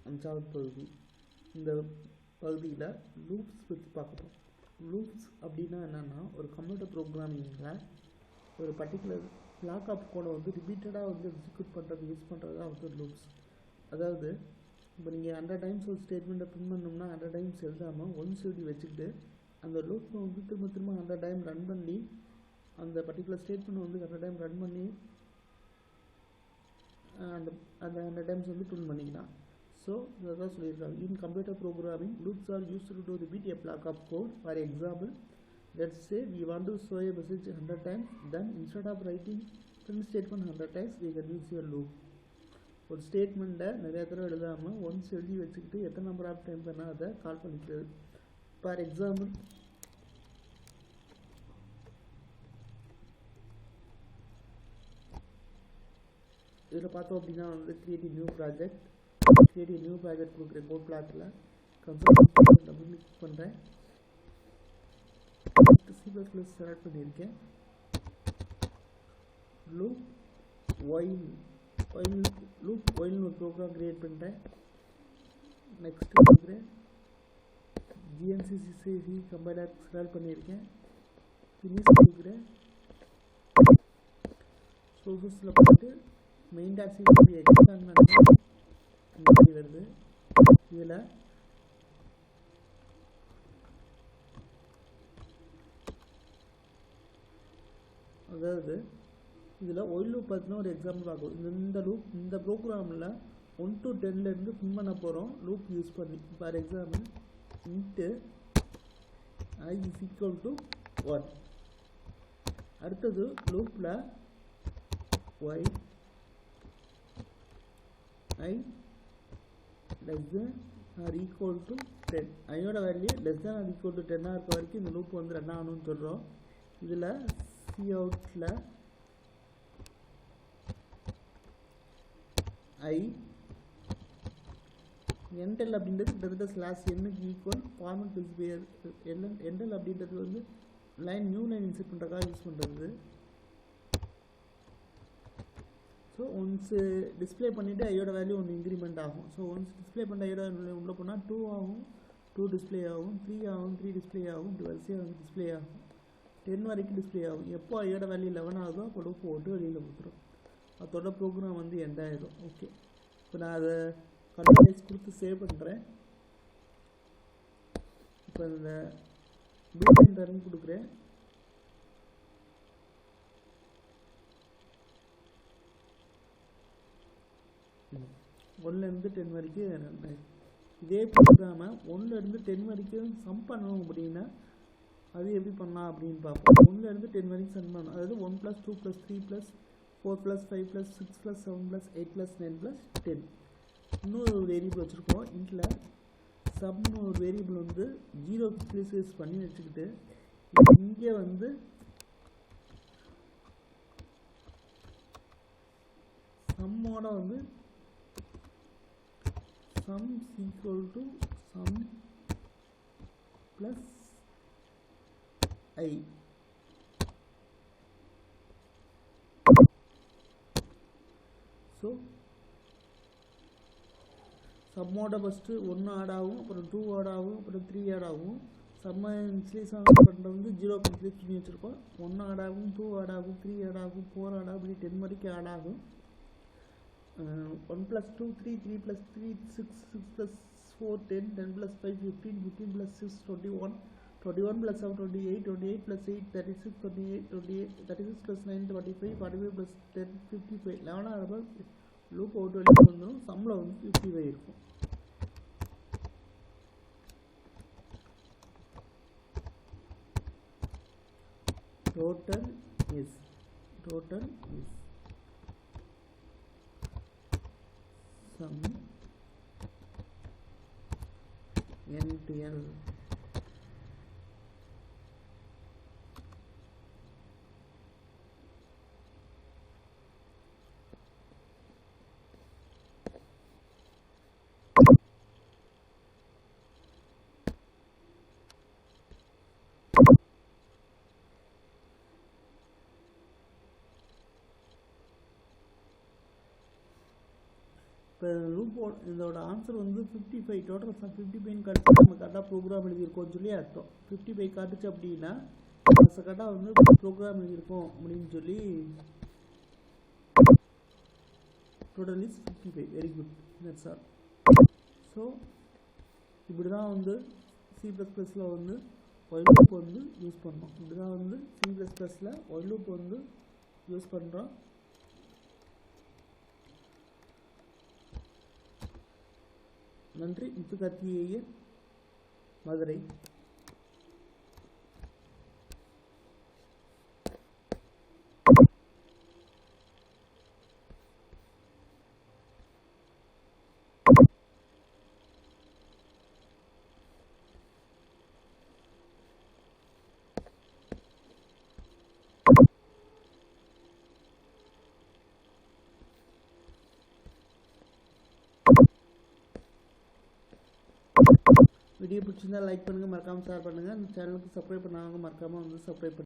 அஞ்சாவது பகுதி. இந்த பகுதியில் லூப்ஸ் பற்றி பார்க்குறோம். லூப்ஸ் அப்படின்னா என்னென்னா, ஒரு கம்ப்யூட்டர் ப்ரோக்ராமிங்கில் ஒரு பர்டிகுலர் பிளாக் ஆஃப் கோடை ரிப்பீட்டடாக எக்ஸிக்யூட் பண்ணுறது யூஸ் பண்ணுறது தான் லூப்ஸ். அதாவது இப்போ நீங்கள் 100 டைம்ஸ் ஒரு ஸ்டேட்மெண்ட்டை பிரிண்ட் பண்ணோம்னா 100 டைம்ஸ் எழுதாமல் ஒன்ஸ் எழுதி வச்சுக்கிட்டு அந்த லூப்பை திரும்ப திரும்ப 100 டைம் ரன் பண்ணி அந்த பர்டிகுலர் ஸ்டேட்மெண்ட் 100 டைம் ரன் பண்ணி அந்த 100 டைம்ஸ் பிரிண்ட் பண்ணிக்கலாம். ஸோ இதை தான் சொல்லியிருக்காங்க. In computer programming loops R used to repeat a block of code. For example, let's say we want to show a message 100 times, then instead of writing print statement 100 times we can use a loop. ஒரு ஸ்டேட்மெண்ட்டை நிறையா தடவை எழுதாமல் once எழுதி வச்சுக்கிட்டு எத்தனை number of time பண்ணால் அதை கால் பண்ணிக்கிறது. ஃபார் எக்ஸாம்பிள், இதில் பார்த்தோம் அப்படின்னா கிரியேட் நியூ ப்ராஜெக்ட் கொடுக்குறேன். கோட் பிளாட்டில் கன்சோல் டபுள் கிளிக் பண்ணுறேன். C++ செலக்ட் பண்ணியிருக்கேன். லூப் ஒயில்னு ஒரு ப்ரோக்ராம் கிரியேட் பண்ணுறேன். நெக்ஸ்ட் கொடுக்குறேன். GNCC கம்பைலர் செலக்ட் பண்ணியிருக்கேன். ஃபினிஷ் கொடுக்குறேன். சோர்ஸஸில் போட்டு main.c எக்ஸ்டாண்ட் வருது. இதில் அதாவது இதில் ஒயில் லூப் பார்த்தீங்கன்னா ஒரு எக்ஸாம்பிள் பார்க்கும். இந்த ப்ரோக்ராமில் 1 to 10 பின் பண்ண போகிறோம் லூப் யூஸ் பண்ணி. For example, into i is equal to 1. அடுத்தது லூப்பில் y i less than or equal to 10, ஐயோட value less than or equal to 10 இருக்க வரைக்கும் இந்த லூப் ரன் ஆகணும்னு சொல்கிறோம். இதில் coutல i endl அப்படின்றது கிட்டத்தட்ட ஸ்லாஷ் எண்ணுக்கு ஈக்குவல். ஃபார்மட் ஸ்பெசிஃபையர் endl அப்படின்றது நியூ லைன் இன்செர்ட் பண்ணுறதுக்காக யூஸ் பண்ணுறது. ஸோ ஒன்ஸ் டிஸ்பிளே பண்ணிவிட்டு ஐயோட வேல்யூ ஒன்று இன்க்ரிமெண்ட் ஆகும். ஸோ ஒன்ஸ் டிஸ்பிளே பண்ண ஐயோட வேல்யூ உள்ளே போனால் 2 ஆகும், 2 டிஸ்பிளே ஆகும், 3 ஆகும், 3 டிஸ்பிளே ஆகும், இப்படி வரிசையாக டிஸ்பிளே ஆகும். 10 வரைக்கும் டிஸ்பிளே ஆகும். எப்போ ஐயோட வேல்யூ 11 ஆகுதோ அப்போ லூப் போட்டு வெளியில் கொடுத்துரும். அதோட ப்ரோக்ராம் எண்ட் ஆகிடும். ஓகே, இப்போ நான் அதை கண்ட்ரோலைஸ் கொடுத்து சேவ் பண்ணுறேன். இப்போ இந்த பில்ட் ரன் கொடுக்குறேன். ஒன்லேருந்து 10 வரைக்கும் இதே ப்ரோக்ராமை 1லேருந்து 10 வரைக்கும் சம் பண்ணணும் அப்படின்னா அது எப்படி பண்ணலாம் அப்படின்னு பார்ப்போம். 1லேருந்து 10 வரைக்கும் சம் பண்ணணும். அதாவது 1 + 2 + 3 + 4 + 5 + 6 + 7 + 8 + 9 + 10. இன்னொரு வேரியபிள் வச்சுருக்கோம். இதில் சம்னு ஒரு வேரியபிள் 0 இனிஷியலைஸ் பண்ணி வச்சுக்கிட்டு இங்கே சம்மோட sum is equal to sum plus I. So சம்மோட ஃபஸ்ட்டு 1 ஆட் ஆகும், அப்புறம் 2 ஆட் ஆகும், அப்புறம் 3 ஆட் ஆகும். சம்ம இன்க்ரீஸ் பண்ணுறது 0 இன்க்ரீஸ் பண்ணி வச்சுருக்கோம். 1 ஆட் ஆகும், 2 ஆட் ஆகும், 3 ஆட் ஆகும், 4 ஆட் ஆகும், இப்படி 10 வரைக்கும் ஆட் ஆகும். 1 + 2 3, 3 + 3 6, 6 + 4 10, 10 + 5 15, 15 + 6 21, 21 + 7 28, 28 + 8 36, 28 28, 36 + 9 45, 45 + 10 55. 11 ஆகிறப்ப லூப் அவுட் வெளியே வந்துடும். சம்மில் 55 இருக்கும். total is sum NTL இப்போ லூப் இதோட ஆன்சர் வந்து 55 டோட்டல் 55 காட்டுச்சு, நம்ம கரெக்டாக ப்ரோக்ராம் எழுதியிருக்கோம்னு சொல்லி அர்த்தம். 55 காட்டுச்சு அப்படின்னா கரெக்டாக வந்து ப்ரோக்ராம் எழுதியிருக்கோம் அப்படின்னு சொல்லி total is 55. very good, that's all. So இப்படி தான் வந்து C++ல வந்து while loop வந்து யூஸ் பண்ணோம். இப்படி தான் வந்து C++ல while loop வந்து யூஸ் பண்ணுறோம். நன்றி. முத்துக்கார்த்திகேயன், மதுரை. வீடியோ பிடிச்சிருந்தா லைக் பண்ணுங்கள், மறக்காமல் ஷேர் பண்ணுங்கள். இந்த சேனலுக்கு சப்ஸ்கிரைப் பண்ணாங்க மறக்காமல் வந்து சப்ஸ்கிரைப் பண்ணுங்கள்.